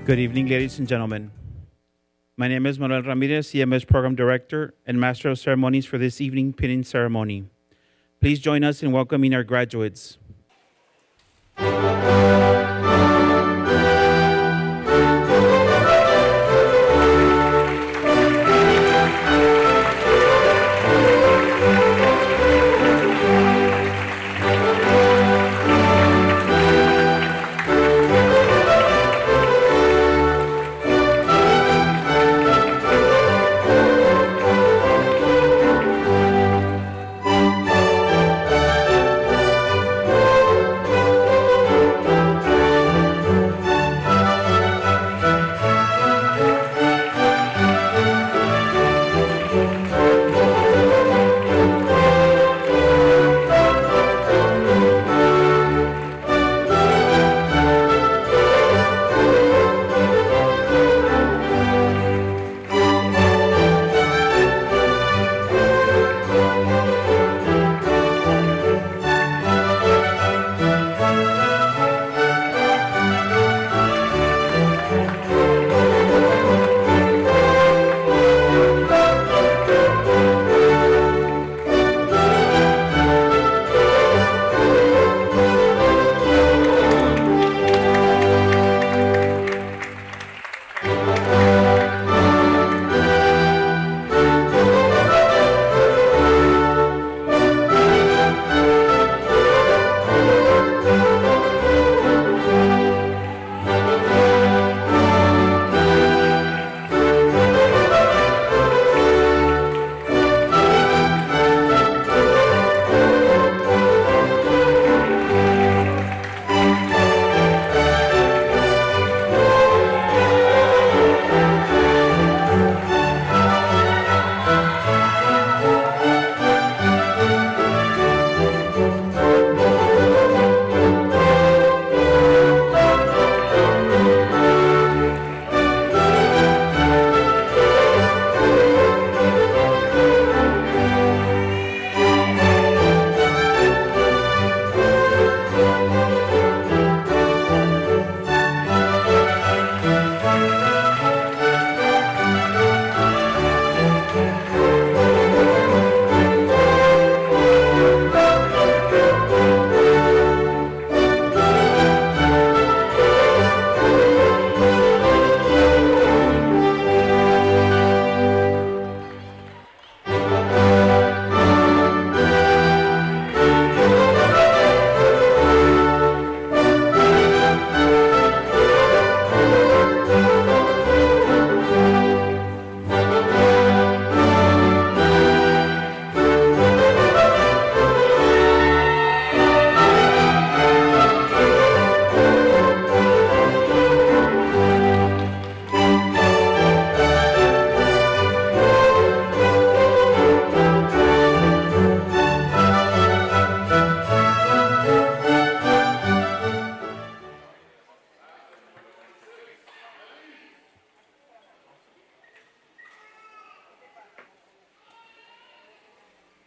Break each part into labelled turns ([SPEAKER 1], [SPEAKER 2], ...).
[SPEAKER 1] Good evening, ladies and gentlemen. My name is Manuel Ramirez, EMS Program Director and Master of Ceremonies for this evening pinning ceremony. Please join us in welcoming our graduates.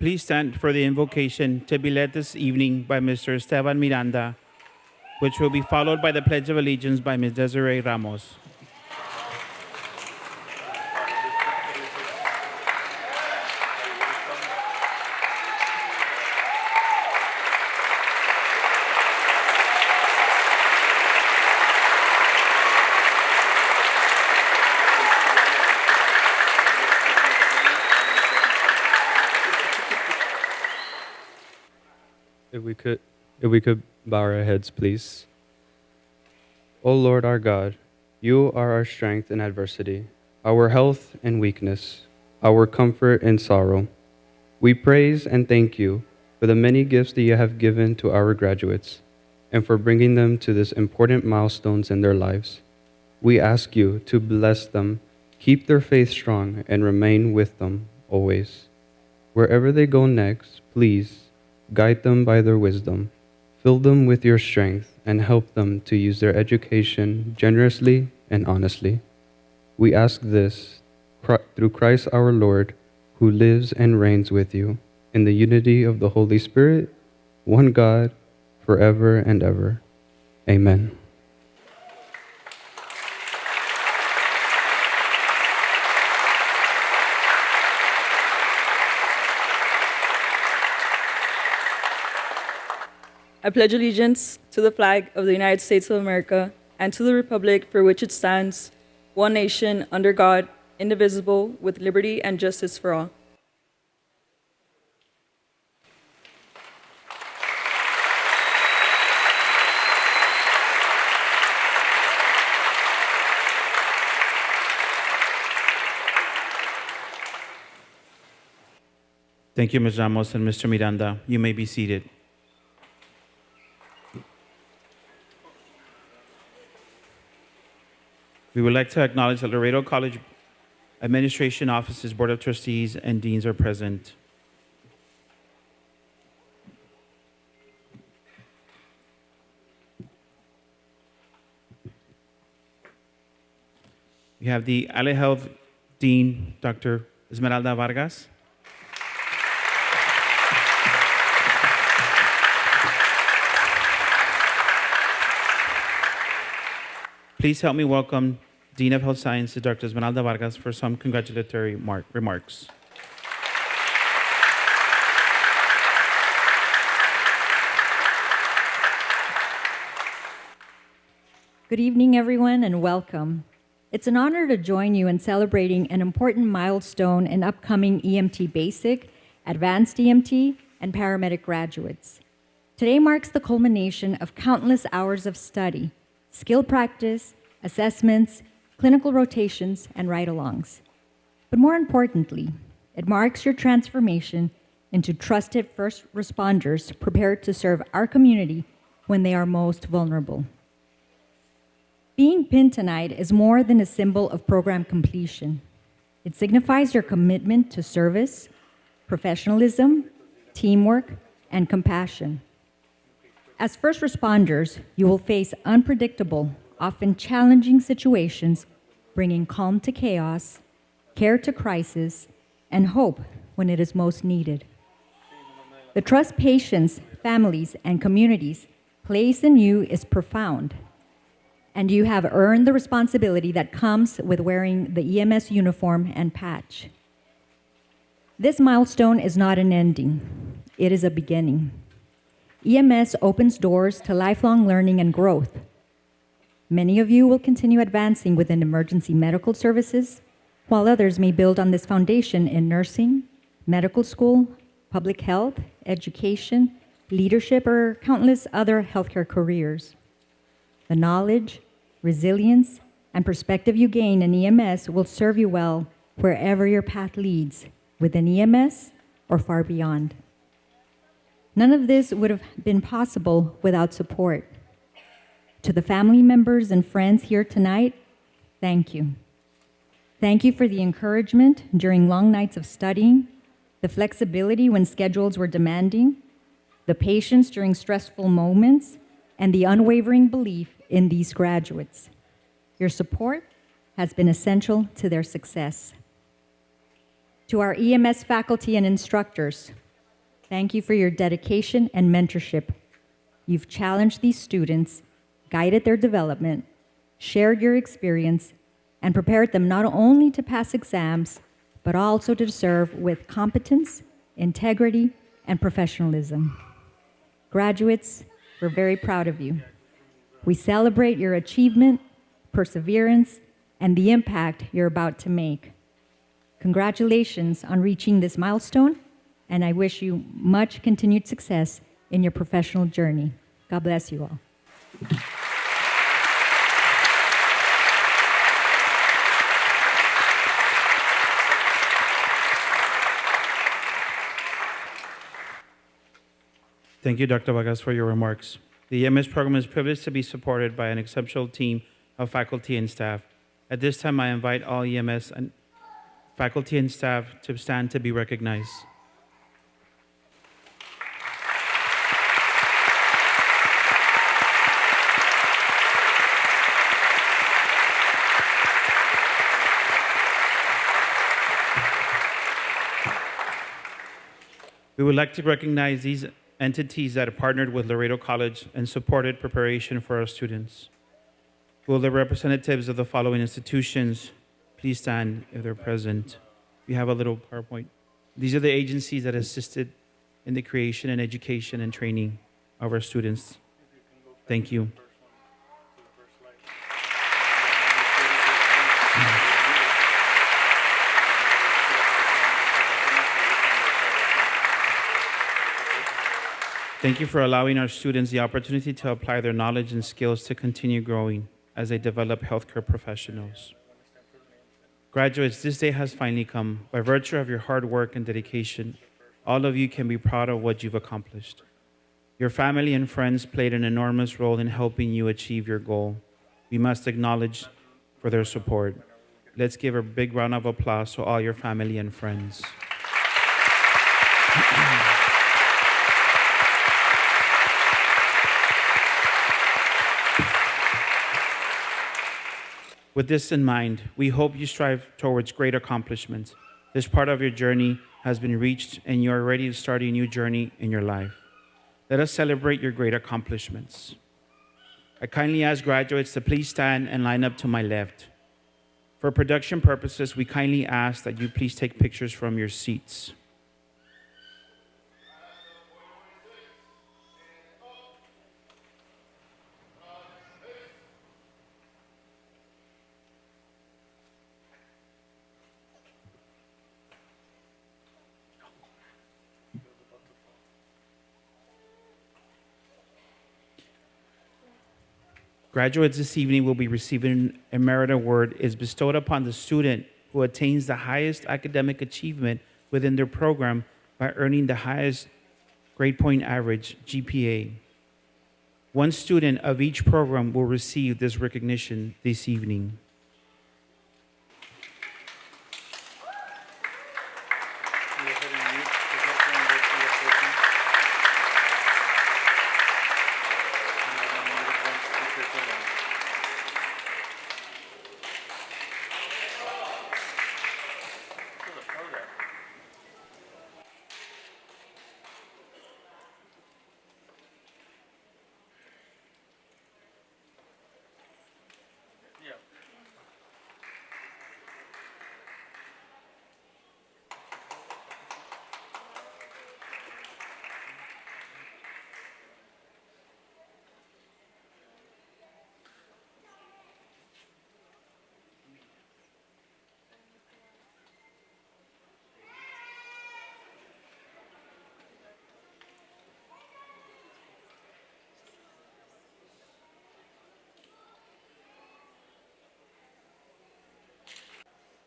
[SPEAKER 1] Please stand for the invocation to be led this evening by Mr. Esteban Miranda, which will be followed by the Pledge of Allegiance by Ms. Desiree Ramos.
[SPEAKER 2] If we could bow our heads, please. O Lord our God, you are our strength in adversity, our health in weakness, our comfort in sorrow. We praise and thank you for the many gifts that you have given to our graduates and for bringing them to these important milestones in their lives. We ask you to bless them, keep their faith strong, and remain with them always. Wherever they go next, please guide them by their wisdom, fill them with your strength, and help them to use their education generously and honestly. We ask this through Christ our Lord, who lives and reigns with you in the unity of the Holy Spirit, one God, forever and ever. Amen.
[SPEAKER 3] I pledge allegiance to the flag of the United States of America and to the republic for which it stands, one nation, under God, indivisible, with liberty and justice for all.
[SPEAKER 1] Thank you, Ms. Ramos and Mr. Miranda. You may be seated. We would like to acknowledge that Laredo College Administration Office's Board of Trustees and Deans are present. We have the Ale Health Dean, Dr. Esmeralda Vargas. Please help me welcome Dean of Health Sciences, Dr. Esmeralda Vargas, for some congratulatory remarks.
[SPEAKER 4] Good evening, everyone, and welcome. It's an honor to join you in celebrating an important milestone in upcoming EMT Basic, Advanced EMT, and Paramedic graduates. Today marks the culmination of countless hours of study, skill practice, assessments, clinical rotations, and ride-alongs. But more importantly, it marks your transformation into trusted first responders prepared to serve our community when they are most vulnerable. Being pinned tonight is more than a symbol of program completion. It signifies your commitment to service, professionalism, teamwork, and compassion. As first responders, you will face unpredictable, often challenging situations, bringing calm to chaos, care to crisis, and hope when it is most needed. The trust patients, families, and communities place in you is profound, and you have earned the responsibility that comes with wearing the EMS uniform and patch. This milestone is not an ending, it is a beginning. EMS opens doors to lifelong learning and growth. Many of you will continue advancing within emergency medical services, while others may build on this foundation in nursing, medical school, public health, education, leadership, or countless other healthcare careers. The knowledge, resilience, and perspective you gain in EMS will serve you well wherever your path leads, within EMS or far beyond. None of this would have been possible without support. To the family members and friends here tonight, thank you. Thank you for the encouragement during long nights of studying, the flexibility when schedules were demanding, the patience during stressful moments, and the unwavering belief in these graduates. Your support has been essential to their success. To our EMS faculty and instructors, thank you for your dedication and mentorship. You've challenged these students, guided their development, shared your experience, and prepared them not only to pass exams, but also to serve with competence, integrity, and professionalism. Graduates, we're very proud of you. We celebrate your achievement, perseverance, and the impact you're about to make. Congratulations on reaching this milestone, and I wish you much continued success in your professional journey. God bless you all.
[SPEAKER 1] Thank you, Dr. Vargas, for your remarks. The EMS program is privileged to be supported by an exceptional team of faculty and staff. At this time, I invite all EMS and faculty and staff to stand to be recognized. We would like to recognize these entities that have partnered with Laredo College and supported preparation for our students. Will the representatives of the following institutions please stand if they're present? We have a little PowerPoint. These are the agencies that assisted in the creation and education and training of our students. Thank you. Thank you for allowing our students the opportunity to apply their knowledge and skills to continue growing as they develop healthcare professionals. Graduates, this day has finally come. By virtue of your hard work and dedication, all of you can be proud of what you've accomplished. Your family and friends played an enormous role in helping you achieve your goal. We must acknowledge for their support. Let's give a big round of applause to all your family and friends. With this in mind, we hope you strive towards great accomplishments. This part of your journey has been reached and you are ready to start a new journey in your life. Let us celebrate your great accomplishments. I kindly ask graduates to please stand and line up to my left. For production purposes, we kindly ask that you please take pictures from your seats. Graduates this evening will be receiving a merit award is bestowed upon the student who attains the highest academic achievement within their program by earning the highest grade point average, GPA. One student of each program will receive this recognition this evening.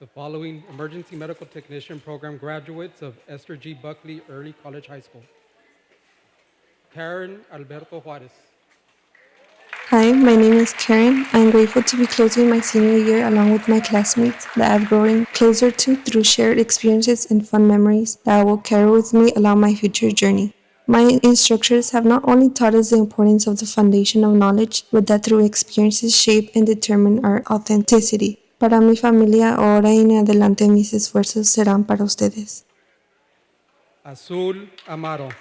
[SPEAKER 5] The following emergency medical technician program graduates of Esther G. Buckley Early College High School. Karen Alberto Juarez.
[SPEAKER 6] Hi, my name is Karen. I'm grateful to be closing my senior year along with my classmates that I've grown closer to through shared experiences and fun memories that I will carry with me along my future journey. My instructors have not only taught us the importance of the foundation of knowledge, but that through experiences shape and determine our authenticity. Para mi familia, ahora en adelante mis esfuerzos serán para ustedes.
[SPEAKER 5] Azul Amaro.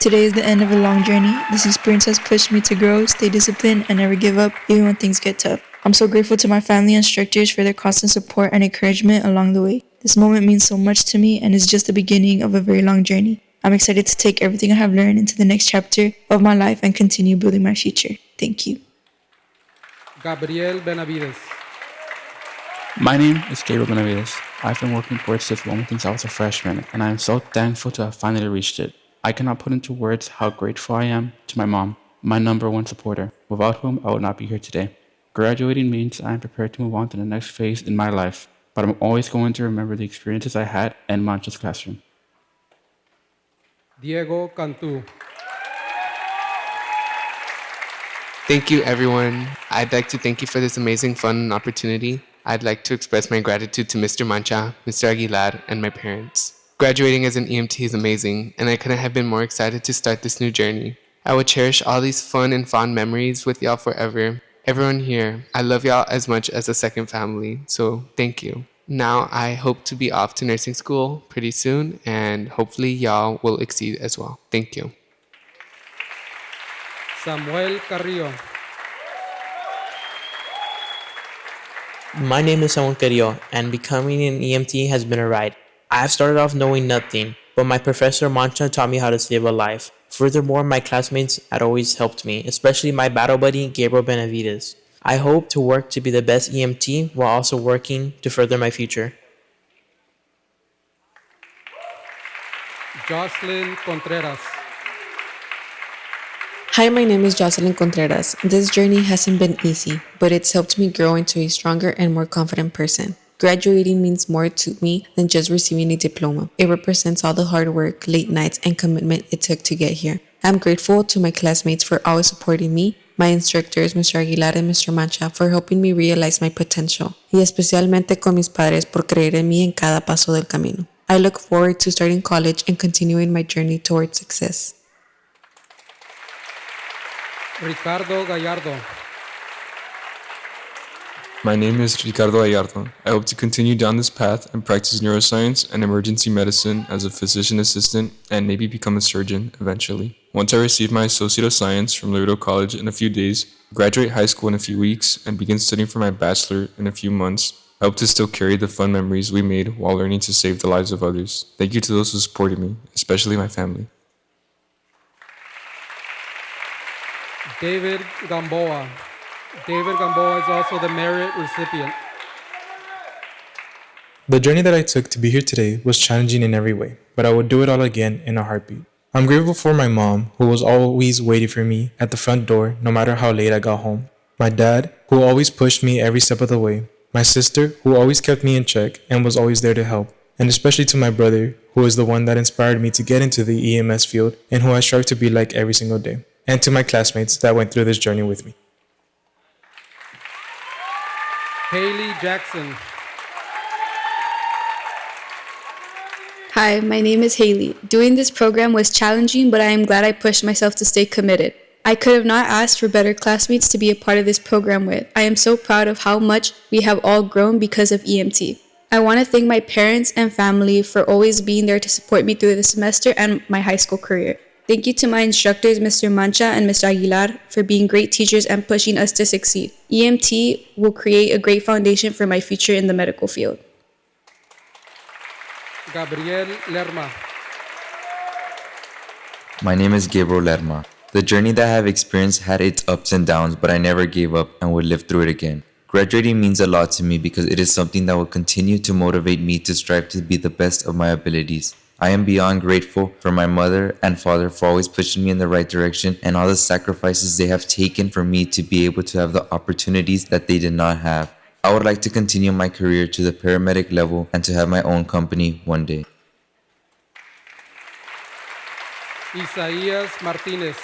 [SPEAKER 7] Today is the end of a long journey. This experience has pushed me to grow, stay disciplined, and never give up, even when things get tough. I'm so grateful to my family and instructors for their constant support and encouragement along the way. This moment means so much to me and is just the beginning of a very long journey. I'm excited to take everything I have learned into the next chapter of my life and continue building my future. Thank you.
[SPEAKER 5] Gabriel Benavides.
[SPEAKER 8] My name is Gabriel Benavides. I've been working towards this moment since I was a freshman, and I am so thankful to have finally reached it. I cannot put into words how grateful I am to my mom, my number one supporter, without whom I would not be here today. Graduating means I am prepared to move on to the next phase in my life, but I'm always going to remember the experiences I had in Mancha's classroom.
[SPEAKER 5] Diego Cantu.
[SPEAKER 9] Thank you, everyone. I'd like to thank you for this amazing fun opportunity. I'd like to express my gratitude to Mr. Mancha, Mr. Aguilar, and my parents. Graduating as an EMT is amazing, and I couldn't have been more excited to start this new journey. I will cherish all these fun and fond memories with y'all forever. Everyone here, I love y'all as much as a second family, so thank you. Now I hope to be off to nursing school pretty soon, and hopefully y'all will exceed as well. Thank you.
[SPEAKER 5] Samuel Carrillo.
[SPEAKER 10] My name is Samuel Carrillo, and becoming an EMT has been a ride. I have started off knowing nothing, but my professor Mancha taught me how to save a life. Furthermore, my classmates had always helped me, especially my battle buddy, Gabriel Benavides. I hope to work to be the best EMT while also working to further my future.
[SPEAKER 5] Jocelyn Contreras.
[SPEAKER 11] Hi, my name is Jocelyn Contreras. This journey hasn't been easy, but it's helped me grow into a stronger and more confident person. Graduating means more to me than just receiving a diploma. It represents all the hard work, late nights, and commitment it took to get here. I'm grateful to my classmates for always supporting me, my instructors, Mr. Aguilar and Mr. Mancha, for helping me realize my potential, y especialmente con mis padres por creer en mí en cada paso del camino. I look forward to starting college and continuing my journey towards success.
[SPEAKER 5] Ricardo Gallardo.
[SPEAKER 12] My name is Ricardo Gallardo. I hope to continue down this path and practice neuroscience and emergency medicine as a physician assistant and maybe become a surgeon eventually. Once I receive my Associate of Science from Laredo College in a few days, graduate high school in a few weeks, and begin studying for my bachelor in a few months, I hope to still carry the fun memories we made while learning to save the lives of others. Thank you to those who supported me, especially my family.
[SPEAKER 5] David Gamboa. David Gamboa is also the merit recipient.
[SPEAKER 13] The journey that I took to be here today was challenging in every way, but I would do it all again in a heartbeat. I'm grateful for my mom, who was always waiting for me at the front door no matter how late I got home. My dad, who always pushed me every step of the way. My sister, who always kept me in check and was always there to help. And especially to my brother, who is the one that inspired me to get into the EMS field and who I strive to be like every single day. And to my classmates that went through this journey with me.
[SPEAKER 5] Haley Jackson.
[SPEAKER 14] Hi, my name is Haley. Doing this program was challenging, but I am glad I pushed myself to stay committed. I could have not asked for better classmates to be a part of this program with. I am so proud of how much we have all grown because of EMT. I want to thank my parents and family for always being there to support me through the semester and my high school career. Thank you to my instructors, Mr. Mancha and Mr. Aguilar, for being great teachers and pushing us to succeed. EMT will create a great foundation for my future in the medical field.
[SPEAKER 5] Gabriel Lerma.
[SPEAKER 15] My name is Gabriel Lerma. The journey that I have experienced had its ups and downs, but I never gave up and would live through it again. Graduating means a lot to me because it is something that will continue to motivate me to strive to be the best of my abilities. I am beyond grateful for my mother and father for always pushing me in the right direction and all the sacrifices they have taken for me to be able to have the opportunities that they did not have. I would like to continue my career to the paramedic level and to have my own company one day.
[SPEAKER 5] Isaías Martínez.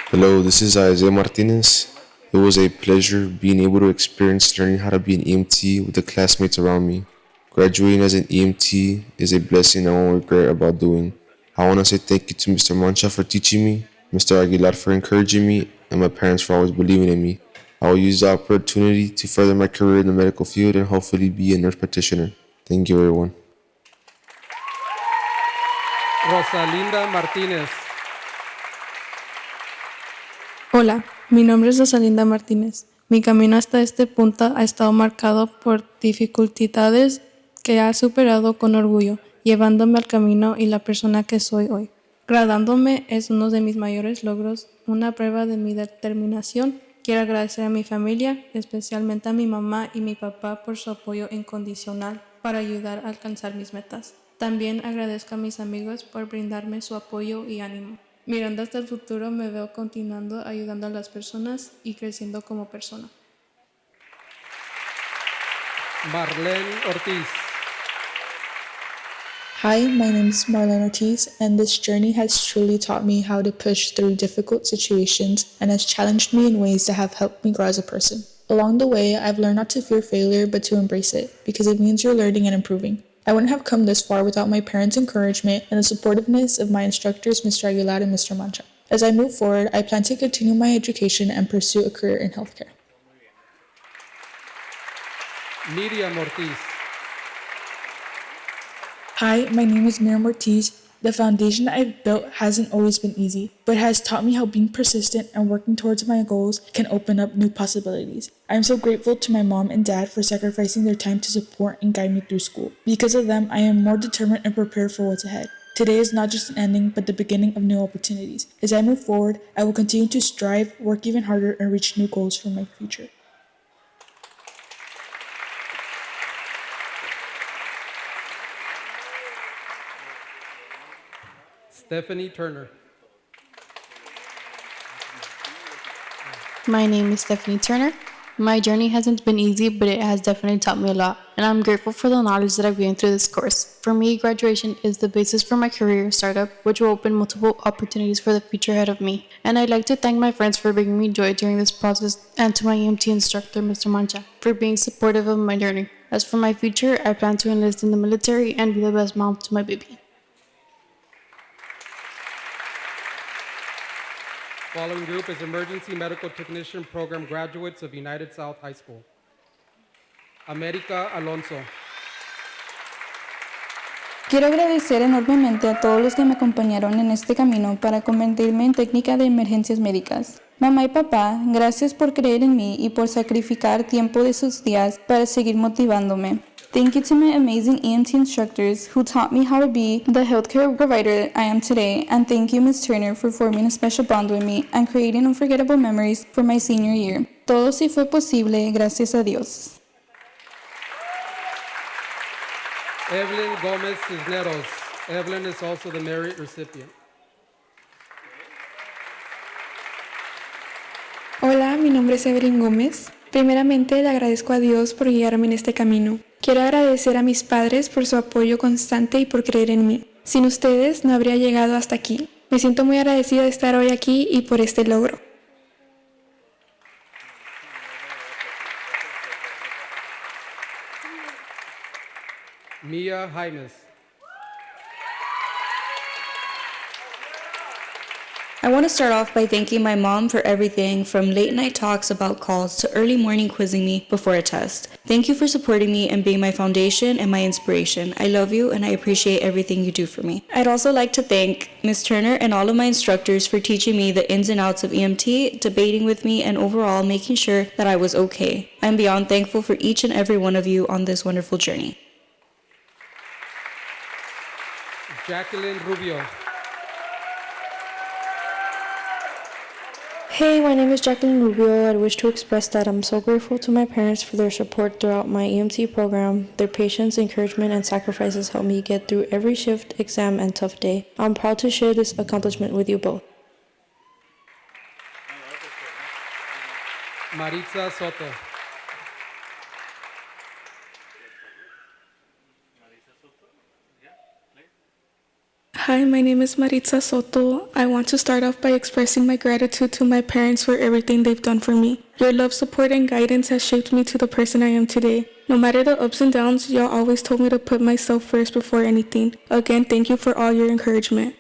[SPEAKER 16] Hello, this is Isaiah Martinez. It was a pleasure being able to experience learning how to be an EMT with the classmates around me. Graduating as an EMT is a blessing I won't regret about doing. I want to say thank you to Mr. Mancha for teaching me, Mr. Aguilar for encouraging me, and my parents for always believing in me. I will use the opportunity to further my career in the medical field and hopefully be a nurse practitioner. Thank you, everyone.
[SPEAKER 5] Rosalinda Martínez.
[SPEAKER 17] Hola, mi nombre es Rosalinda Martínez. Mi camino hasta este punto ha estado marcado por dificultades que ha superado con orgullo, llevándome al camino y la persona que soy hoy. Graduándome es uno de mis mayores logros, una prueba de mi determinación. Quiero agradecer a mi familia, especialmente a mi mamá y mi papá por su apoyo incondicional para ayudar a alcanzar mis metas. También agradezco a mis amigos por brindarme su apoyo y ánimo. Mirando hasta el futuro, me veo continuando ayudando a las personas y creciendo como persona.
[SPEAKER 5] Marlene Ortiz.
[SPEAKER 18] Hi, my name is Marlene Ortiz, and this journey has truly taught me how to push through difficult situations and has challenged me in ways that have helped me grow as a person. Along the way, I've learned not to fear failure, but to embrace it, because it means you're learning and improving. I wouldn't have come this far without my parents' encouragement and the supportiveness of my instructors, Mr. Aguilar and Mr. Mancha. As I move forward, I plan to continue my education and pursue a career in healthcare.
[SPEAKER 5] Miriam Ortiz.
[SPEAKER 18] Hi, my name is Miriam Ortiz. The foundation that I've built hasn't always been easy, but has taught me how being persistent and working towards my goals can open up new possibilities. I'm so grateful to my mom and dad for sacrificing their time to support and guide me through school. Because of them, I am more determined and prepared for what's ahead. Today is not just an ending, but the beginning of new opportunities. As I move forward, I will continue to strive, work even harder, and reach new goals for my future.
[SPEAKER 5] Stephanie Turner.
[SPEAKER 19] My name is Stephanie Turner. My journey hasn't been easy, but it has definitely taught me a lot, and I'm grateful for the knowledge that I've gained through this course. For me, graduation is the basis for my career startup, which will open multiple opportunities for the future ahead of me. And I'd like to thank my friends for bringing me joy during this process, and to my EMT instructor, Mr. Mancha, for being supportive of my journey. As for my future, I plan to enlist in the military and be the best mom to my baby.
[SPEAKER 5] Following group is Emergency Medical Technician Program graduates of United South High School. America Alonso.
[SPEAKER 20] Quiero agradecer enormemente a todos los que me acompañaron en este camino para convertirme en técnica de emergencias médicas. Mamá y papá, gracias por creer en mí y por sacrificar tiempo de sus días para seguir motivándome. Thank you to my amazing EMT instructors who taught me how to be the healthcare provider that I am today, and thank you, Ms. Turner, for forming a special bond with me and creating unforgettable memories for my senior year. Todo sí fue posible, gracias a Dios.
[SPEAKER 5] Evelyn Gomez Cisneros. Evelyn is also the merit recipient.
[SPEAKER 6] Hola, mi nombre es Evelyn Gómez. Primeramente, le agradezco a Dios por guiarme en este camino. Quiero agradecer a mis padres por su apoyo constante y por creer en mí. Sin ustedes no habría llegado hasta aquí. Me siento muy agradecida de estar hoy aquí y por este logro.
[SPEAKER 5] Mia Jaimes.
[SPEAKER 21] I want to start off by thanking my mom for everything from late night talks about calls to early morning quizzing me before a test. Thank you for supporting me and being my foundation and my inspiration. I love you and I appreciate everything you do for me. I'd also like to thank Ms. Turner and all of my instructors for teaching me the ins and outs of EMT, debating with me, and overall making sure that I was okay. I'm beyond thankful for each and every one of you on this wonderful journey.
[SPEAKER 5] Jacqueline Rubio.
[SPEAKER 22] Hey, my name is Jacqueline Rubio. I wish to express that I'm so grateful to my parents for their support throughout my EMT program. Their patience, encouragement, and sacrifices helped me get through every shift, exam, and tough day. I'm proud to share this accomplishment with you both.
[SPEAKER 5] Maritza Soto.
[SPEAKER 23] Hi, my name is Maritza Soto. I want to start off by expressing my gratitude to my parents for everything they've done for me. Your love, support, and guidance has shaped me to the person I am today. No matter the ups and downs, y'all always told me to put myself first before anything. Again, thank you for all your encouragement.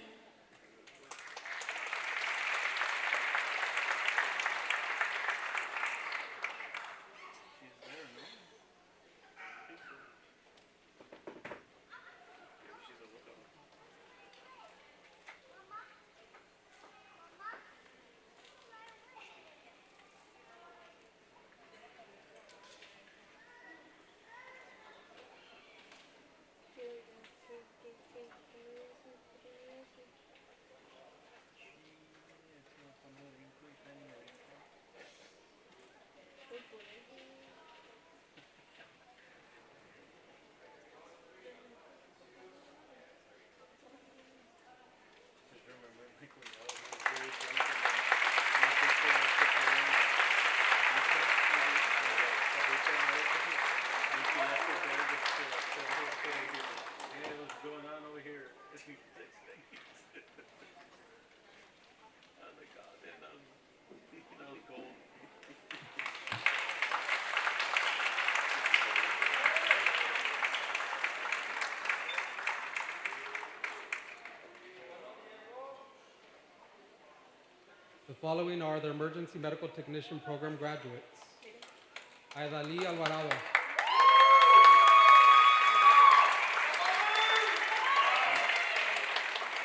[SPEAKER 5] The following are the Emergency Medical Technician Program graduates. Aidali Alvarado.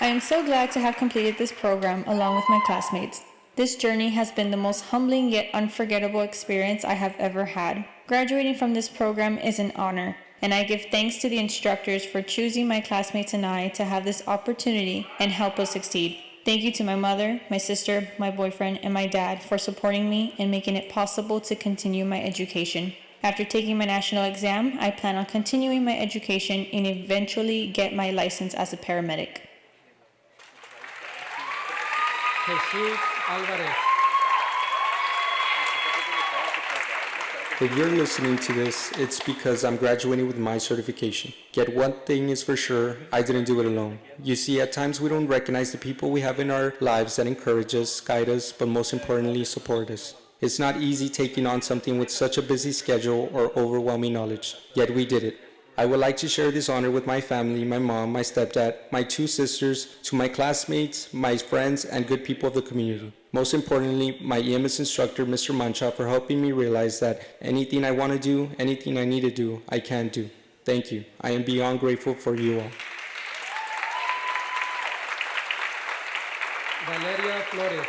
[SPEAKER 21] I am so glad to have completed this program along with my classmates. This journey has been the most humbling yet unforgettable experience I have ever had. Graduating from this program is an honor, and I give thanks to the instructors for choosing my classmates and I to have this opportunity and help us succeed. Thank you to my mother, my sister, my boyfriend, and my dad for supporting me and making it possible to continue my education. After taking my national exam, I plan on continuing my education and eventually get my license as a paramedic.
[SPEAKER 5] Jesus Alvarez.
[SPEAKER 2] If you're listening to this, it's because I'm graduating with my certification. Yet one thing is for sure, I didn't do it alone. You see, at times we don't recognize the people we have in our lives that encourage us, guide us, but most importantly, support us. It's not easy taking on something with such a busy schedule or overwhelming knowledge, yet we did it. I would like to share this honor with my family, my mom, my stepdad, my 2 sisters, to my classmates, my friends, and good people of the community. Most importantly, my EMS instructor, Mr. Mancha, for helping me realize that anything I want to do, anything I need to do, I can do. Thank you. I am beyond grateful for you all.
[SPEAKER 5] Valeria Flores.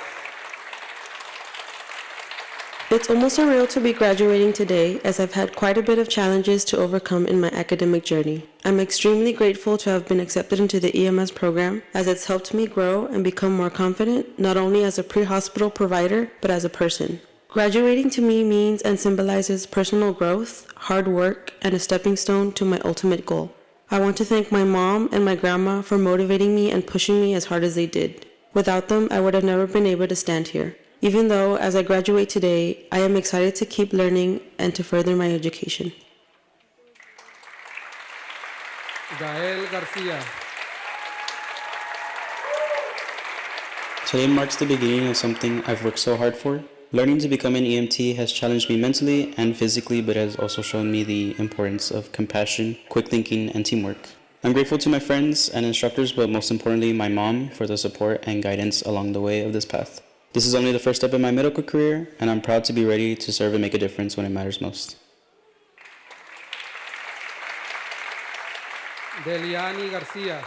[SPEAKER 3] It's almost surreal to be graduating today, as I've had quite a bit of challenges to overcome in my academic journey. I'm extremely grateful to have been accepted into the EMS program, as it's helped me grow and become more confident, not only as a pre-hospital provider, but as a person. Graduating to me means and symbolizes personal growth, hard work, and a stepping stone to my ultimate goal. I want to thank my mom and my grandma for motivating me and pushing me as hard as they did. Without them, I would have never been able to stand here. Even though, as I graduate today, I am excited to keep learning and to further my education.
[SPEAKER 5] Gael Garcia.
[SPEAKER 4] Today marks the beginning of something I've worked so hard for. Learning to become an EMT has challenged me mentally and physically, but has also shown me the importance of compassion, quick thinking, and teamwork. I'm grateful to my friends and instructors, but most importantly, my mom, for the support and guidance along the way of this path. This is only the first step in my medical career, and I'm proud to be ready to serve and make a difference when it matters most.
[SPEAKER 5] Deliani Garcia.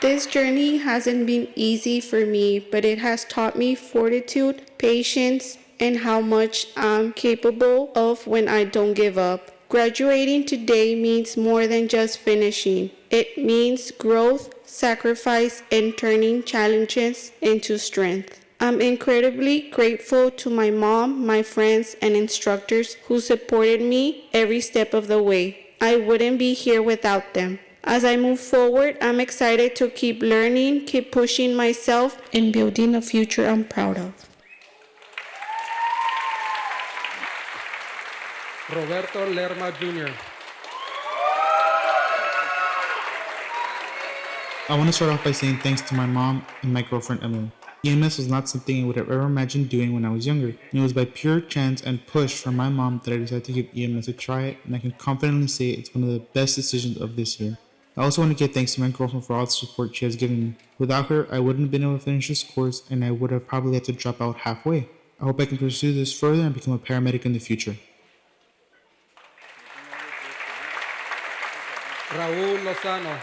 [SPEAKER 24] This journey hasn't been easy for me, but it has taught me fortitude, patience, and how much I'm capable of when I don't give up. Graduating today means more than just finishing. It means growth, sacrifice, and turning challenges into strength. I'm incredibly grateful to my mom, my friends, and instructors who supported me every step of the way. I wouldn't be here without them. As I move forward, I'm excited to keep learning, keep pushing myself, and building a future I'm proud of.
[SPEAKER 5] Roberto Lerma Jr.
[SPEAKER 13] I want to start off by saying thanks to my mom and my girlfriend Emily. EMS was not something I would have ever imagined doing when I was younger. And it was by pure chance and push from my mom that I decided to give EMS a try, and I can confidently say it's one of the best decisions of this year. I also want to give thanks to my girlfriend for all the support she has given me. Without her, I wouldn't have been able to finish this course, and I would have probably had to drop out halfway. I hope I can pursue this further and become a paramedic in the future.
[SPEAKER 5] Raul Lozano.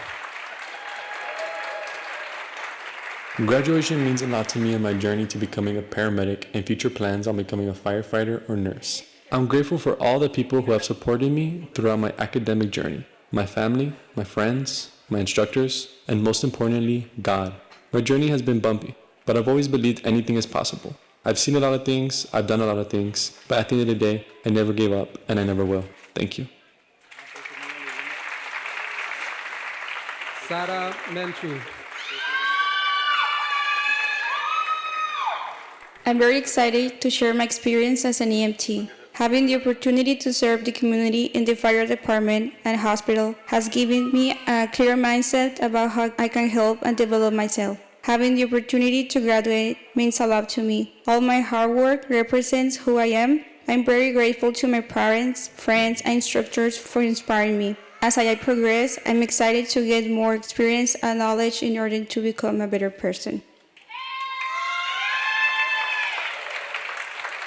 [SPEAKER 12] Graduation means a lot to me in my journey to becoming a paramedic and future plans on becoming a firefighter or nurse. I'm grateful for all the people who have supported me throughout my academic journey. My family, my friends, my instructors, and most importantly, God. My journey has been bumpy, but I've always believed anything is possible. I've seen a lot of things, I've done a lot of things, but at the end of the day, I never gave up and I never will. Thank you.
[SPEAKER 5] Sara Menchu.
[SPEAKER 14] I'm very excited to share my experience as an EMT. Having the opportunity to serve the community in the fire department and hospital has given me a clear mindset about how I can help and develop myself. Having the opportunity to graduate means a lot to me. All my hard work represents who I am. I'm very grateful to my parents, friends, and instructors for inspiring me. As I progress, I'm excited to get more experience and knowledge in order to become a better person.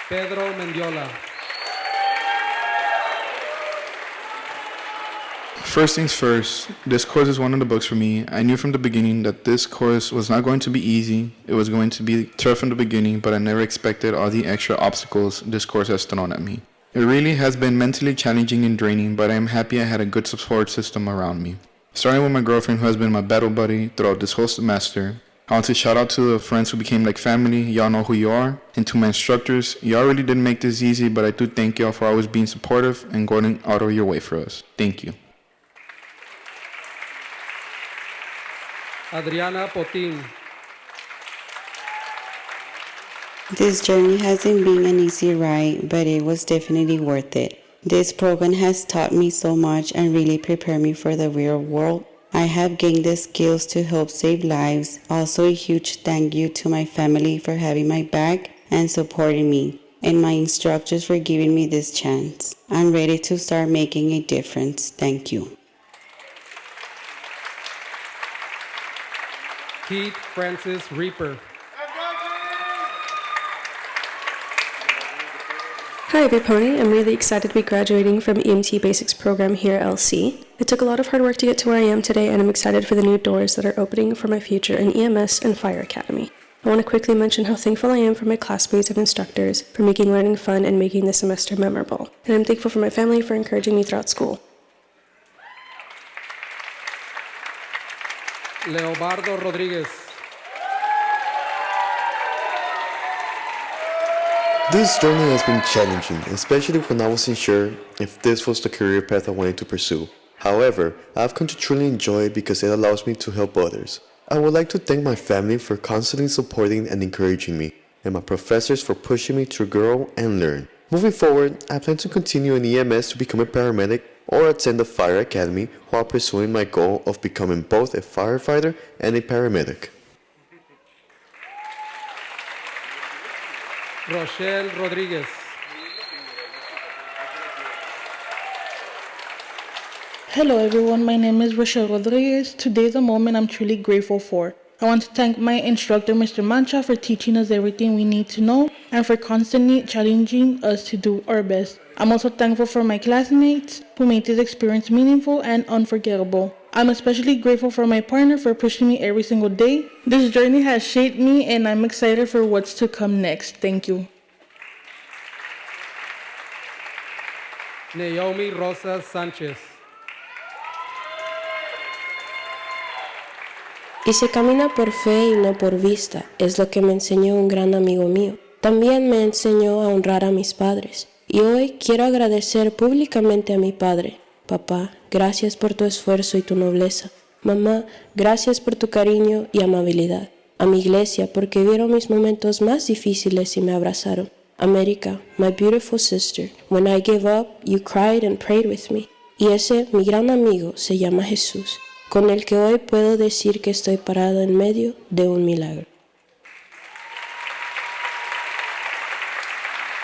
[SPEAKER 5] Pedro Mendiola.
[SPEAKER 1] First things first, this course is one of the books for me. I knew from the beginning that this course was not going to be easy. It was going to be tough from the beginning, but I never expected all the extra obstacles this course has thrown at me. It really has been mentally challenging and draining, but I am happy I had a good support system around me. Starting with my girlfriend, who has been my battle buddy throughout this whole semester. I want to shout out to the friends who became like family. Y'all know who you are. And to my instructors, y'all really didn't make this easy, but I do thank y'all for always being supportive and going out of your way for us. Thank you.
[SPEAKER 5] Adriana Potin.
[SPEAKER 7] This journey hasn't been an easy ride, but it was definitely worth it. This program has taught me so much and really prepared me for the real world. I have gained the skills to help save lives. Also, a huge thank you to my family for having my back and supporting me, and my instructors for giving me this chance. I'm ready to start making a difference. Thank you.
[SPEAKER 5] Keith Francis Reaper.
[SPEAKER 8] Hi everybody, I'm really excited to be graduating from EMT Basics program here at LC. It took a lot of hard work to get to where I am today, and I'm excited for the new doors that are opening for my future in EMS and Fire Academy. I want to quickly mention how thankful I am for my classmates and instructors for making learning fun and making the semester memorable. And I'm thankful for my family for encouraging me throughout school.
[SPEAKER 5] Leobardo Rodriguez.
[SPEAKER 9] This journey has been challenging, especially when I wasn't sure if this was the career path I wanted to pursue. However, I've come to truly enjoy it because it allows me to help others. I would like to thank my family for constantly supporting and encouraging me, and my professors for pushing me to grow and learn. Moving forward, I plan to continue in EMS to become a paramedic or attend the Fire Academy while pursuing my goal of becoming both a firefighter and a paramedic.
[SPEAKER 5] Rochelle Rodriguez.
[SPEAKER 25] Hello everyone, my name is Rochelle Rodriguez. Today is a moment I'm truly grateful for. I want to thank my instructor, Mr. Mancha, for teaching us everything we need to know and for constantly challenging us to do our best. I'm also thankful for my classmates who made this experience meaningful and unforgettable. I'm especially grateful for my partner for pushing me every single day. This journey has shaped me and I'm excited for what's to come next. Thank you.
[SPEAKER 5] Naomi Rosas Sanchez.
[SPEAKER 22] Y se camina por fe y no por vista, es lo que me enseñó un gran amigo mío. También me enseñó a honrar a mis padres. Y hoy quiero agradecer públicamente a mi padre. Papá, gracias por tu esfuerzo y tu nobleza. Mamá, gracias por tu cariño y amabilidad. A mi iglesia, porque vieron mis momentos más difíciles y me abrazaron. América, my beautiful sister, when I gave up, you cried and prayed with me. Y ese, mi gran amigo, se llama Jesús, con el que hoy puedo decir que estoy parado en medio de un milagro.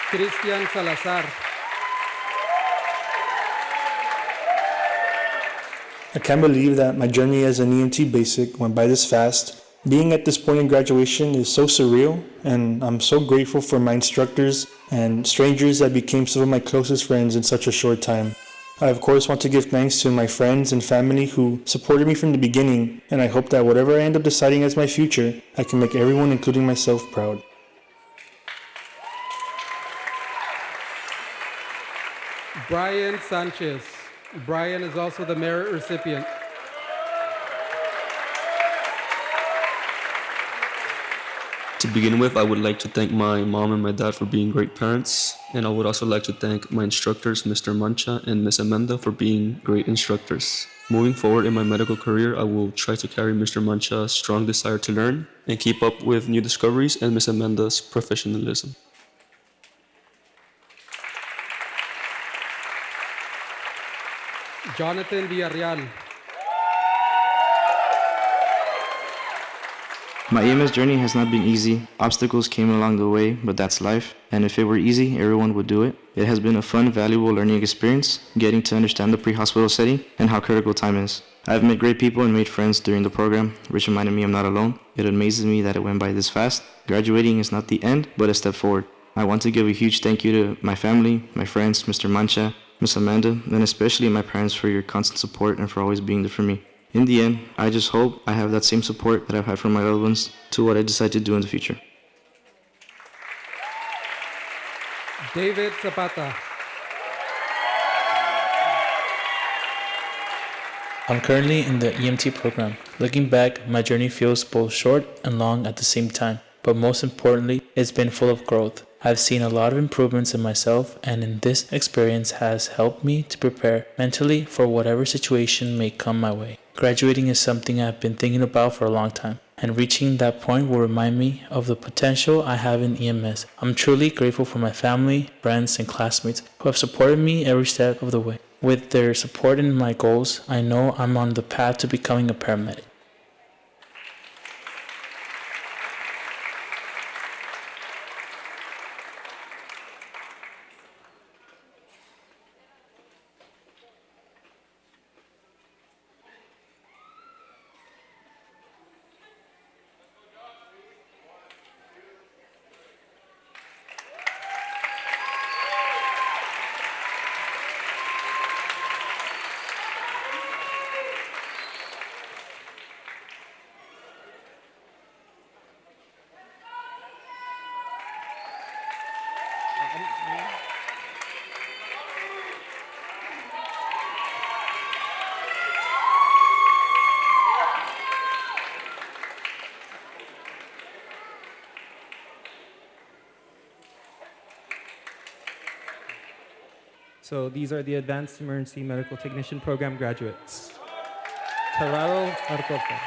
[SPEAKER 5] Cristian Salazar.
[SPEAKER 26] I can't believe that my journey as an EMT basic went by this fast. Being at this point in graduation is so surreal, and I'm so grateful for my instructors and strangers that became some of my closest friends in such a short time. I of course want to give thanks to my friends and family who supported me from the beginning, and I hope that whatever I end up deciding as my future, I can make everyone, including myself, proud.
[SPEAKER 5] Brian Sanchez. Brian is also the merit recipient.
[SPEAKER 27] To begin with, I would like to thank my mom and my dad for being great parents, and I would also like to thank my instructors, Mr. Mancha and Ms. Amanda, for being great instructors. Moving forward in my medical career, I will try to carry Mr. Mancha's strong desire to learn and keep up with new discoveries and Ms. Amanda's professionalism.
[SPEAKER 5] Jonathan Villarreal.
[SPEAKER 28] My EMS journey has not been easy. Obstacles came along the way, but that's life. And if it were easy, everyone would do it. It has been a fun, valuable learning experience, getting to understand the pre-hospital setting and how critical time is. I've met great people and made friends during the program, which reminded me I'm not alone. It amazes me that it went by this fast. Graduating is not the end, but a step forward. I want to give a huge thank you to my family, my friends, Mr. Mancha, Miss Amanda, and especially my parents for your constant support and for always being there for me. In the end, I just hope I have that same support that I've had from my loved ones to what I decide to do in the future.
[SPEAKER 5] David Zapata.
[SPEAKER 13] I'm currently in the EMT program. Looking back, my journey feels both short and long at the same time, but most importantly, it's been full of growth. I've seen a lot of improvements in myself, and in this experience has helped me to prepare mentally for whatever situation may come my way. Graduating is something I've been thinking about for a long time, and reaching that point will remind me of the potential I have in EMS. I'm truly grateful for my family, friends, and classmates who have supported me every step of the way. With their support in my goals, I know I'm on the path to becoming a paramedic.
[SPEAKER 10] So these are the Advanced Emergency Medical Technician Program graduates. Gerardo Arcopa.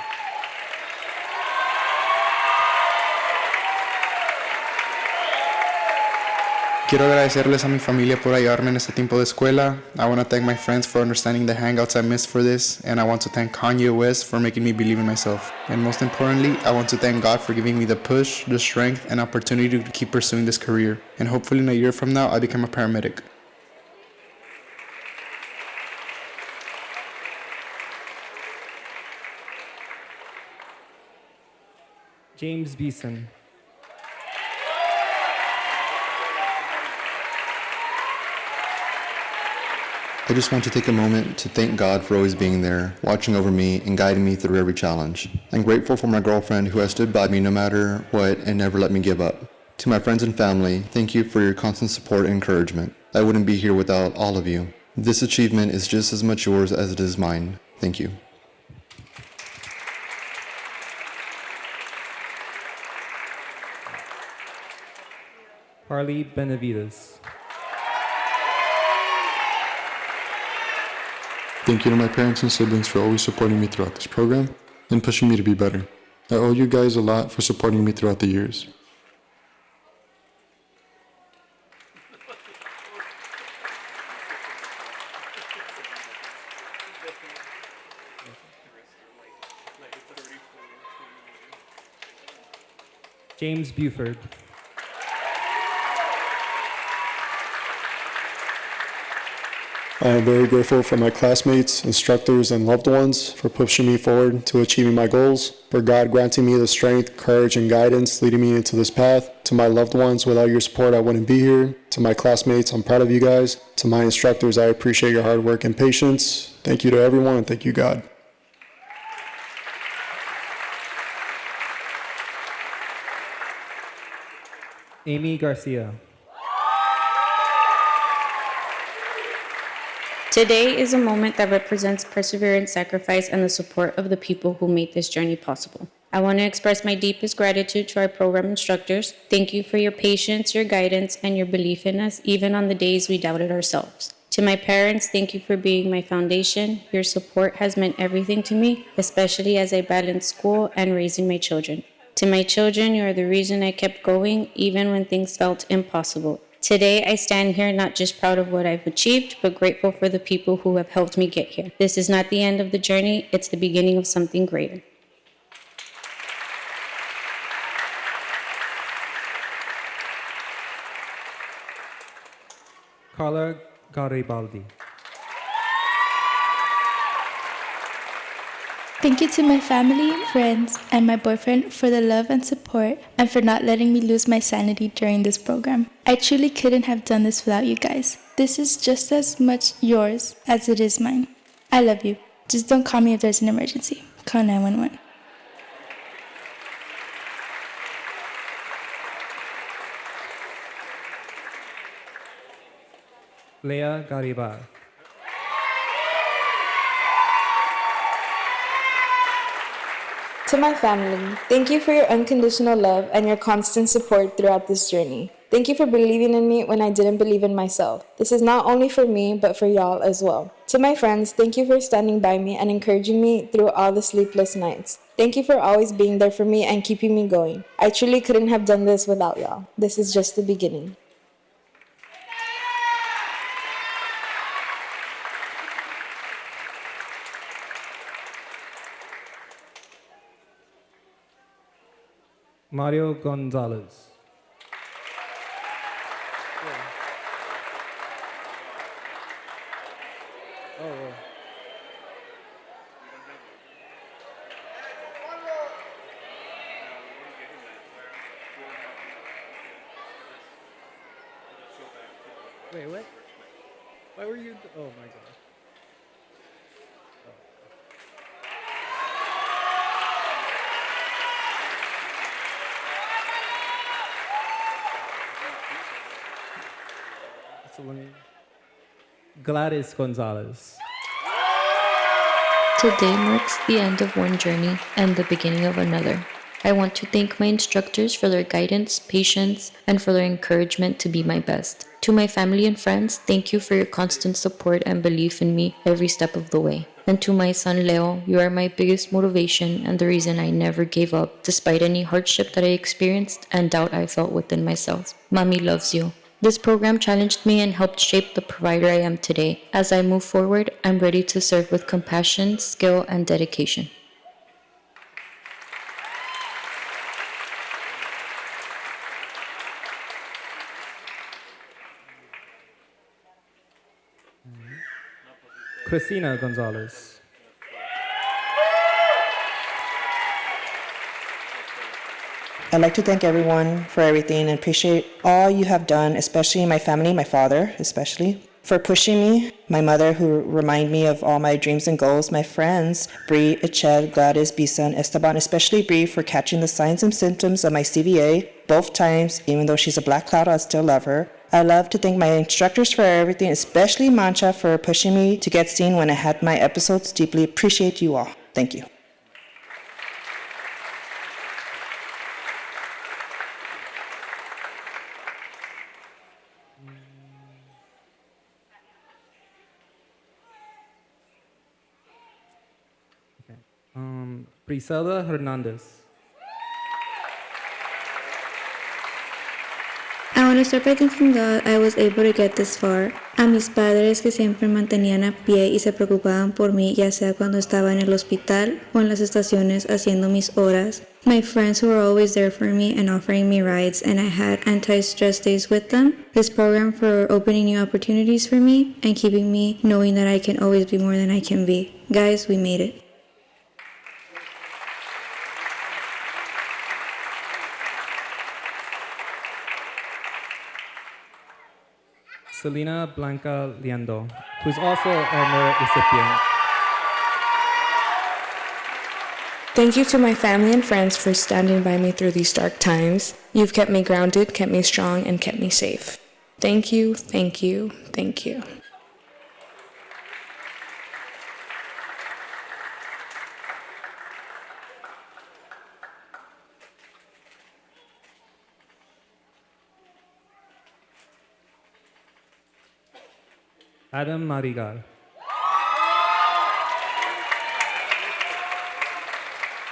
[SPEAKER 1] Quiero agradecerles a mi familia por ayudarme en este tiempo de escuela. I want to thank my friends for understanding the hangouts I missed for this, and I want to thank Kanye West for making me believe in myself. And most importantly, I want to thank God for giving me the push, the strength, and opportunity to keep pursuing this career. And hopefully in a year from now, I become a paramedic.
[SPEAKER 10] James Beeson.
[SPEAKER 9] I just want to take a moment to thank God for always being there, watching over me, and guiding me through every challenge. I'm grateful for my girlfriend who has stood by me no matter what and never let me give up. To my friends and family, thank you for your constant support and encouragement. I wouldn't be here without all of you. This achievement is just as much yours as it is mine. Thank you.
[SPEAKER 10] Harley Benavides.
[SPEAKER 11] Thank you to my parents and siblings for always supporting me throughout this program and pushing me to be better. I owe you guys a lot for supporting me throughout the years.
[SPEAKER 10] James Buford.
[SPEAKER 26] I am very grateful for my classmates, instructors, and loved ones for pushing me forward to achieving my goals, for God granting me the strength, courage, and guidance leading me into this path. To my loved ones, without your support, I wouldn't be here. To my classmates, I'm proud of you guys. To my instructors, I appreciate your hard work and patience. Thank you to everyone, and thank you, God.
[SPEAKER 10] Amy Garcia.
[SPEAKER 15] Today is a moment that represents perseverance, sacrifice, and the support of the people who made this journey possible. I want to express my deepest gratitude to our program instructors. Thank you for your patience, your guidance, and your belief in us, even on the days we doubted ourselves. To my parents, thank you for being my foundation. Your support has meant everything to me, especially as I balance school and raising my children. To my children, you are the reason I kept going, even when things felt impossible. Today, I stand here not just proud of what I've achieved, but grateful for the people who have helped me get here. This is not the end of the journey, it's the beginning of something greater.
[SPEAKER 5] Carla Garibaldi.
[SPEAKER 16] Thank you to my family, friends, and my boyfriend for the love and support and for not letting me lose my sanity during this program. I truly couldn't have done this without you guys. This This is just as much yours as it is mine. I love you. Just don't call me if there's an emergency. Call 911.
[SPEAKER 10] Leah Gariba.
[SPEAKER 2] To my family, thank you for your unconditional love and your constant support throughout this journey. Thank you for believing in me when I didn't believe in myself. This is not only for me, but for y'all as well. To my friends, thank you for standing by me and encouraging me through all the sleepless nights. Thank you for always being there for me and keeping me going. I truly couldn't have done this without y'all. This is just the beginning.
[SPEAKER 10] Mario Gonzalez.
[SPEAKER 5] Wait, what? Why were you? Oh my god. So let me. Gladys Gonzalez.
[SPEAKER 6] Today marks the end of one journey and the beginning of another. I want to thank my instructors for their guidance, patience, and for their encouragement to be my best. To my family and friends, thank you for your constant support and belief in me every step of the way. And to my son Leo, you are my biggest motivation and the reason I never gave up, despite any hardship that I experienced and doubt I felt within myself. Mommy loves you. This program challenged me and helped shape the provider I am today. As I move forward, I'm ready to serve with compassion, skill, and dedication.
[SPEAKER 10] Christina Gonzalez.
[SPEAKER 17] I'd like to thank everyone for everything and appreciate all you have done, especially my family, my father especially, for pushing me, my mother who remind me of all my dreams and goals, my friends, Bree, Echel, Gladys, Bisa, and Esteban, especially Bree for catching the signs and symptoms of my CVA both times. Even though she's a black cloud, I still love her. I love to thank my instructors for everything, especially Mancha for pushing me to get seen when I had my episodes. Deeply appreciate you all. Thank you.
[SPEAKER 10] Priscilla Hernandez.
[SPEAKER 18] I want to start by thanking God I was able to get this far. A mis padres que siempre me mantenían a pie y se preocupaban por mí, ya sea cuando estaba en el hospital o en las estaciones haciendo mis horas. My friends who were always there for me and offering me rides, and I had anti-stress days with them. This program for opening new opportunities for me and keeping me knowing that I can always be more than I can be. Guys, we made it.
[SPEAKER 10] Selena Blanca Liendo, who's also a merit recipient.
[SPEAKER 2] Thank you to my family and friends for standing by me through these dark times. You've kept me grounded, kept me strong, and kept me safe. Thank you, thank you, thank you.
[SPEAKER 10] Adam Marigal.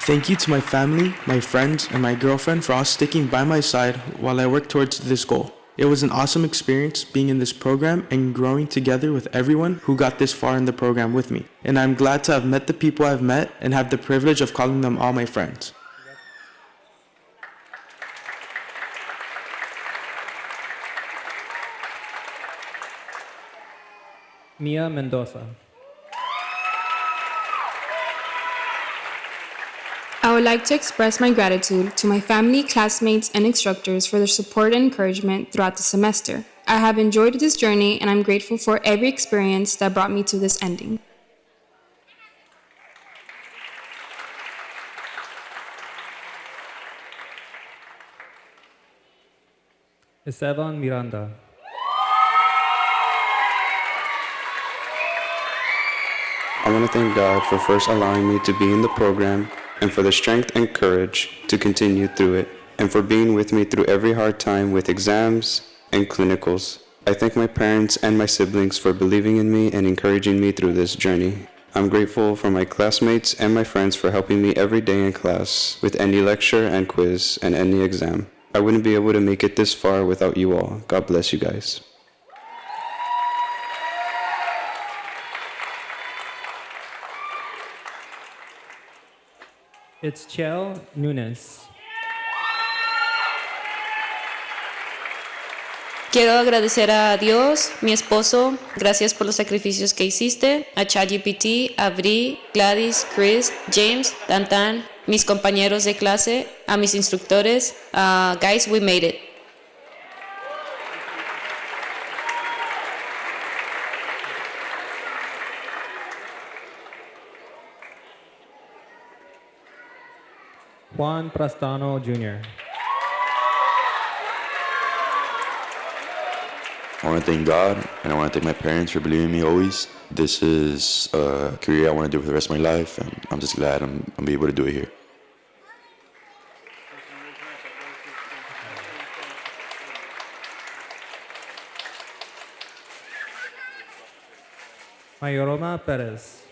[SPEAKER 19] Thank you to my family, my friends, and my girlfriend for all sticking by my side while I work towards this goal. It was an awesome experience being in this program and growing together with everyone who got this far in the program with me. And I'm glad to have met the people I've met and have the privilege of calling them all my friends.
[SPEAKER 10] Mia Mendoza.
[SPEAKER 2] I would like to express my gratitude to my family, classmates, and instructors for their support and encouragement throughout the semester. I have enjoyed this journey and I'm grateful for every experience that brought me to this ending.
[SPEAKER 10] Esteban Miranda.
[SPEAKER 3] I want to thank God for first allowing me to be in the program and for the strength and courage to continue through it, and for being with me through every hard time with exams and clinicals. I thank my parents and my siblings for believing in me and encouraging me through this journey. I'm grateful for my classmates and my friends for helping me every day in class with any lecture and quiz and any exam. I wouldn't be able to make it this far without you all. God bless you guys.
[SPEAKER 10] It's Chel Nunes.
[SPEAKER 4] Quiero agradecer a Dios, mi esposo, gracias por los sacrificios que hiciste, a ChatGPT, a Bri, Gladys, Chris, James, Tantan, mis compañeros de clase, a mis instructores. Guys, we made it.
[SPEAKER 10] Juan Prastano Jr.
[SPEAKER 12] I want to thank God, and I want to thank my parents for believing in me always. This is a career I want to do for the rest of my life, and I'm just glad I'm be able to do it here.
[SPEAKER 10] Mayoroma Perez.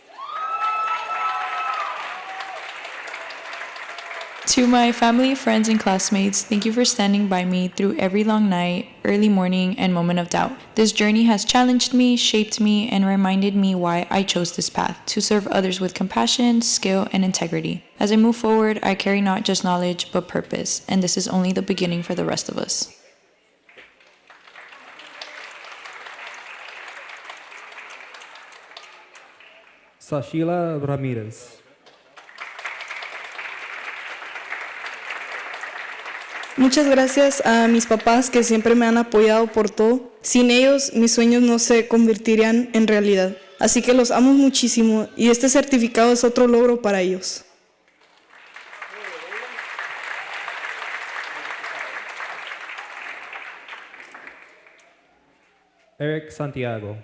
[SPEAKER 14] To my family, friends, and classmates, thank you for standing by me through every long night, early morning, and moment of doubt. This journey has challenged me, shaped me, and reminded me why I chose this path, to serve others with compassion, skill, and integrity. As I move forward, I carry not just knowledge, but purpose, and this is only the beginning for the rest of us.
[SPEAKER 10] Sashila Ramirez.
[SPEAKER 20] Muchas gracias a mis papás que siempre me han apoyado por todo. Sin ellos, mis sueños no se convertirían en realidad. Así que los amo muchísimo y este certificado es otro logro para ellos.
[SPEAKER 10] Eric Santiago.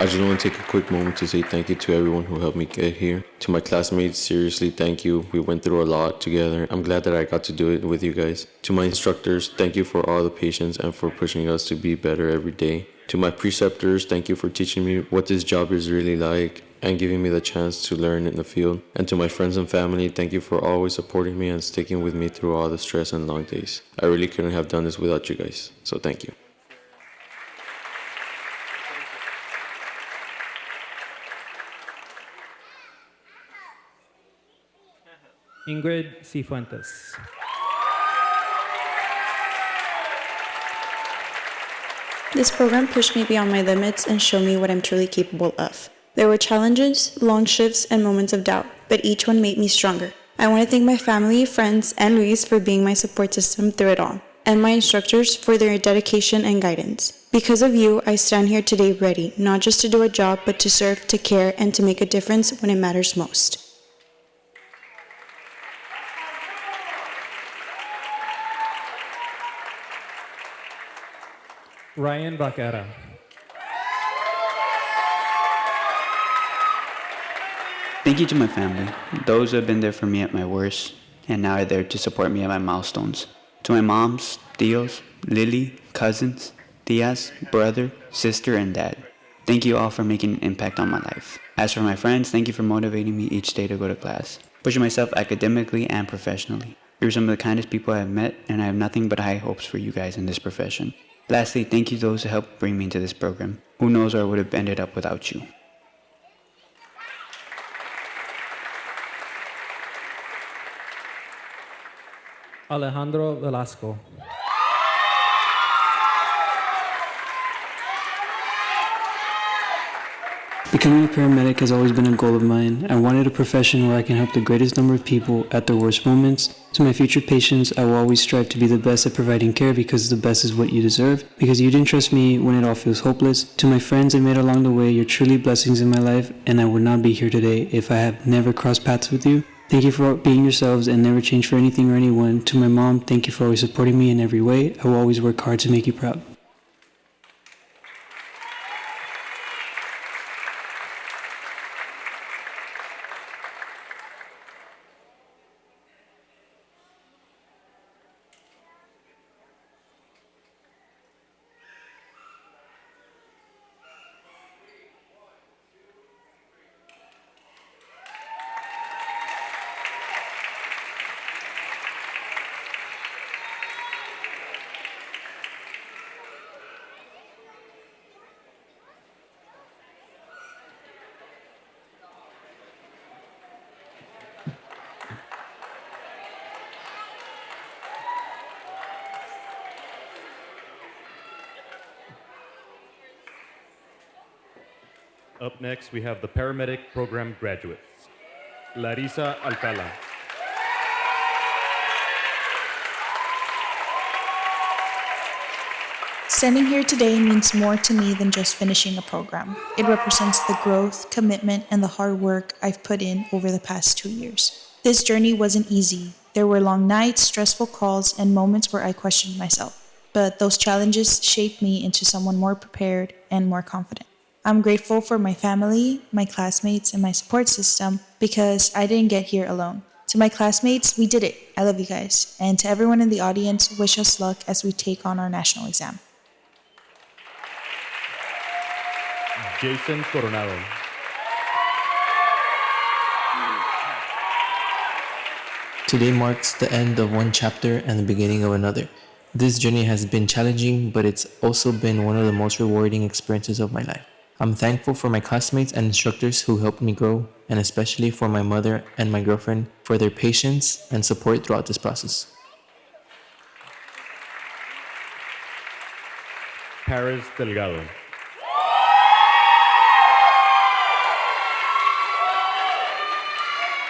[SPEAKER 27] I just want to take a quick moment to say thank you to everyone who helped me get here. To my classmates, seriously, thank you. We went through a lot together. I'm glad that I got to do it with you guys. To my instructors, thank you for all the patience and for pushing us to be better every day. To my preceptors, thank you for teaching me what this job is really like and giving me the chance to learn in the field. And to my friends and family, thank you for always supporting me and sticking with me through all the stress and long days. I really couldn't have done this without you guys, so thank you.
[SPEAKER 10] Ingrid Cifuentes.
[SPEAKER 8] This program pushed me beyond my limits and showed me what I'm truly capable of. There were challenges, long shifts, and moments of doubt, but each one made me stronger. I want to thank my family, friends, and Luis for being my support system through it all, and my instructors for their dedication and guidance. Because of you, I stand here today ready, not just to do a job, but to serve, to care, and to make a difference when it matters most.
[SPEAKER 10] Ryan Vaquera.
[SPEAKER 21] Thank you to my family, those who have been there for me at my worst, and now are there to support me at my milestones. To my moms, tios, Lily, cousins, tias, brother, sister, and dad. Thank you all for making an impact on my life. As for my friends, thank you for motivating me each day to go to class, pushing myself academically and professionally. You're some of the kindest people I have met, and I have nothing but high hopes for you guys in this profession. Lastly, thank you to those who helped bring me into this program. Who knows where I would have ended up without you.
[SPEAKER 10] Alejandro Velasco.
[SPEAKER 1] Becoming a paramedic has always been a goal of mine. I wanted a profession where I can help the greatest number of people at their worst moments. To my future patients, I will always strive to be the best at providing care because the best is what you deserve, because you didn't trust me when it all feels hopeless. To my friends I made along the way, you're truly blessings in my life, and I would not be here today if I have never crossed paths with you. Thank you for being yourselves and never change for anything or anyone. To my mom, thank you for always supporting me in every way. I will always work hard to make you proud.
[SPEAKER 7] Up next, we have the paramedic program graduates. Larissa Alcala.
[SPEAKER 14] Standing here today means more to me than just finishing a program. It represents the growth, commitment, and the hard work I've put in over the past 2 years. This journey wasn't easy. There were long nights, stressful calls, and moments where I questioned myself. But those challenges shaped me into someone more prepared and more confident. I'm grateful for my family, my classmates, and my support system because I didn't get here alone. To my classmates, we did it. I love you guys. And to everyone in the audience, wish us luck as we take on our national exam.
[SPEAKER 7] Jason Coronado.
[SPEAKER 13] Today marks the end of one chapter and the beginning of another. This journey has been challenging, but it's also been one of the most rewarding experiences of my life. I'm thankful for my classmates and instructors who helped me grow, and especially for my mother and my girlfriend for their patience and support throughout this process.
[SPEAKER 7] Paris Delgado.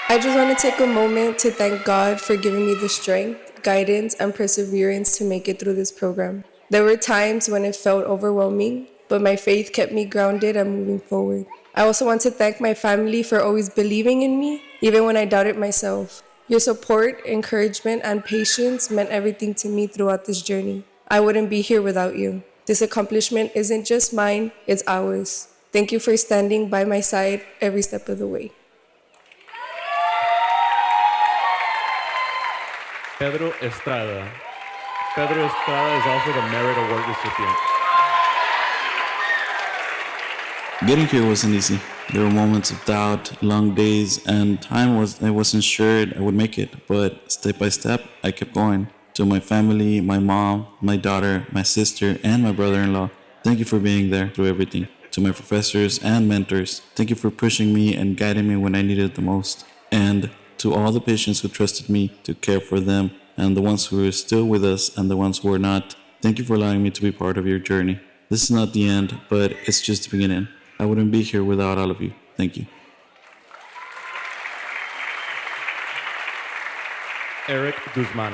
[SPEAKER 2] I just want to take a moment to thank God for giving me the strength, guidance, and perseverance to make it through this program. There were times when it felt overwhelming, but my faith kept me grounded and moving forward. I also want to thank my family for always believing in me, even when I doubted myself. Your support, encouragement, and patience meant everything to me throughout this journey. I wouldn't be here without you. This accomplishment isn't just mine, it's ours. Thank you for standing by my side every step of the way.
[SPEAKER 7] Pedro Estrada. Pedro Estrada is also the Merit Award recipient.
[SPEAKER 22] Getting here wasn't easy. There were moments of doubt, long days, and I wasn't sure I would make it, but step by step, I kept going. To my family, my mom, my daughter, my sister, and my brother-in-law, thank you for being there through everything. To my professors and mentors, thank you for pushing me and guiding me when I needed it the most. And to all the patients who trusted me to care for them, and the ones who are still with us and the ones who are not, thank you for allowing me to be part of your journey. This is not the end, but it's just the beginning. I wouldn't be here without all of you. Thank you.
[SPEAKER 7] Eric Guzman.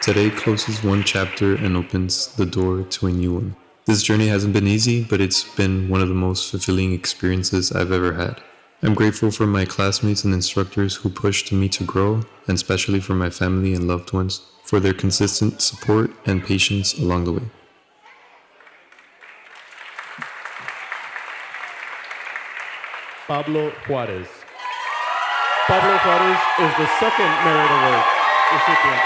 [SPEAKER 23] Today closes one chapter and opens the door to a new one. This journey hasn't been easy, but it's been one of the most fulfilling experiences I've ever had. I'm grateful for my classmates and instructors who pushed me to grow, and especially for my family and loved ones for their consistent support and patience along the way.
[SPEAKER 7] Pablo Juarez. Pablo Juarez is the second Merit Award recipient.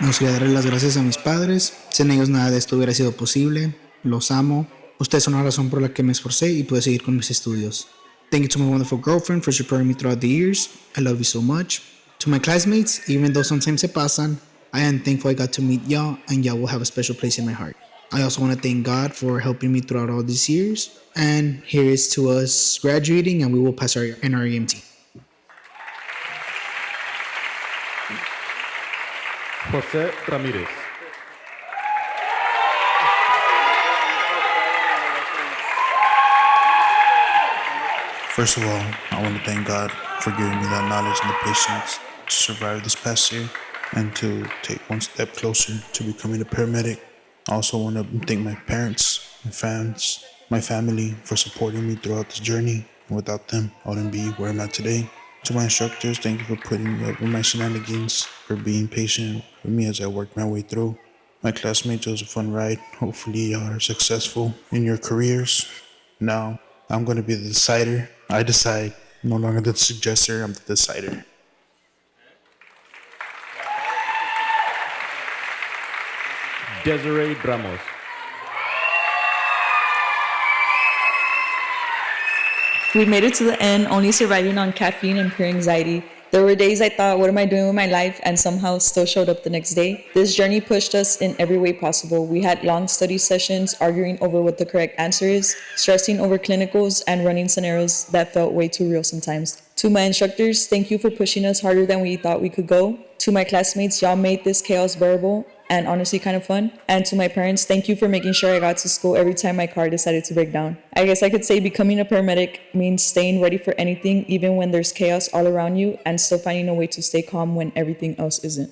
[SPEAKER 24] Me gustaría darle las gracias a mis padres. Sin ellos nada de esto hubiera sido posible. Los amo. Ustedes son la razón por la que me esforcé y pude seguir con mis estudios. Thank you to my wonderful girlfriend for supporting me throughout the years. I love you so much. To my classmates, even though sometimes se pasan, I am thankful I got to meet y'all, and y'all will have a special place in my heart. I also want to thank God for helping me throughout all these years. And here is to us graduating, and we will pass our NREMT.
[SPEAKER 7] Jose Ramirez.
[SPEAKER 24] First of all, I want to thank God for giving me that knowledge and the patience to survive this past year and to take one step closer to becoming a paramedic. I also want to thank my parents, my fans, my family for supporting me throughout this journey. And without them, I wouldn't be where I'm at today. To my instructors, thank you for putting me up with my shenanigans, for being patient with me as I worked my way through. My classmates, it was a fun ride. Hopefully, you are successful in your careers. Now, I'm going to be the decider. I decide. No longer the suggester, I'm the decider.
[SPEAKER 7] Desiree Ramos.
[SPEAKER 5] We made it to the end, only surviving on caffeine and pure anxiety. There were days I thought, what am I doing with my life? And somehow still showed up the next day. This journey pushed us in every way possible. We had long study sessions, arguing over what the correct answer is, stressing over clinicals, and running scenarios that felt way too real sometimes. To my instructors, thank you for pushing us harder than we thought we could go. To my classmates, y'all made this chaos bearable and honestly kind of fun. And to my parents, thank you for making sure I got to school every time my car decided to break down. I guess I could say becoming a paramedic means staying ready for anything, even when there's chaos all around you, and still finding a way to stay calm when everything else isn't.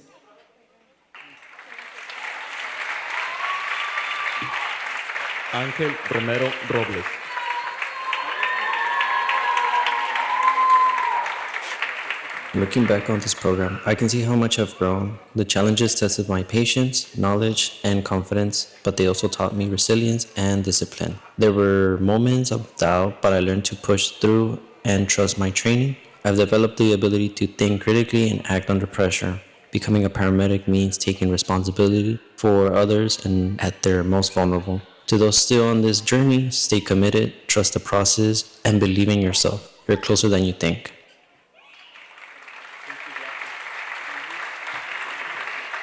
[SPEAKER 7] Ángel Romero Robles.
[SPEAKER 9] Looking back on this program, I can see how much I've grown. The challenges tested my patience, knowledge, and confidence, but they also taught me resilience and discipline. There were moments of doubt, but I learned to push through and trust my training. I've developed the ability to think critically and act under pressure. Becoming a paramedic means taking responsibility for others and at their most vulnerable. To those still on this journey, stay committed, trust the process, and believe in yourself. You're closer than you think.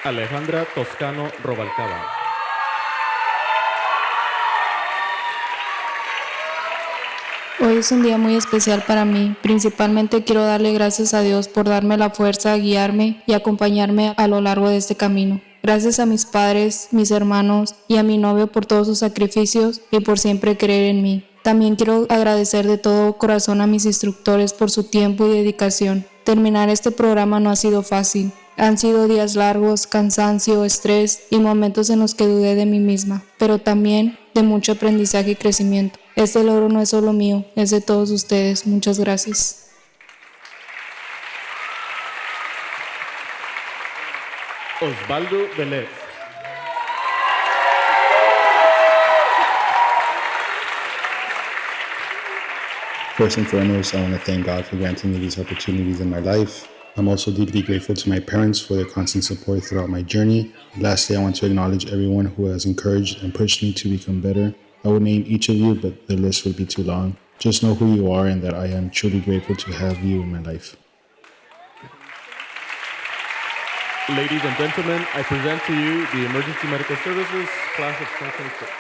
[SPEAKER 7] Alejandra Toscano Robalcaba.
[SPEAKER 11] Hoy es un día muy especial para mí. Principalmente quiero darle gracias a Dios por darme la fuerza, guiarme y acompañarme a lo largo de este camino. Gracias a mis padres, mis hermanos y a mi novio por todos sus sacrificios y por siempre creer en mí. También quiero agradecer de todo corazón a mis instructores por su tiempo y dedicación. Terminar este programa no ha sido fácil. Han sido días largos, cansancio, estrés y momentos en los que dudé de mí misma, pero también de mucho aprendizaje y crecimiento. Este logro no es solo mío, es de todos ustedes. Muchas gracias.
[SPEAKER 7] Osvaldo Vélez.
[SPEAKER 24] First and foremost, I want to thank God for granting me these opportunities in my life. I'm also deeply grateful to my parents for their constant support throughout my journey. Lastly, I want to acknowledge everyone who has encouraged and pushed me to become better. I would name each of you, but the list would be too long. Just know who you are and that I am truly grateful to have you in my life.
[SPEAKER 7] Ladies and gentlemen, I present to you the Emergency Medical Services Class of 2026.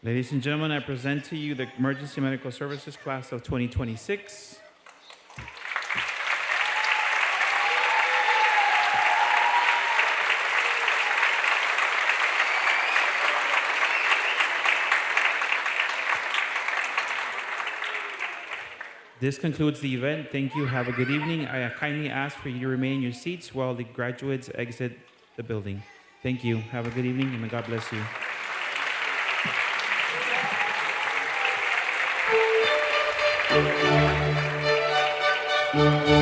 [SPEAKER 15] Ladies and gentlemen, I present to you the Emergency Medical Services Class of 2026. This concludes the event. Thank you. Have a good evening. I kindly ask for you to remain in your seats while the graduates exit the building. Thank you. Have a good evening, and may God bless you.
[SPEAKER 16] Thank you.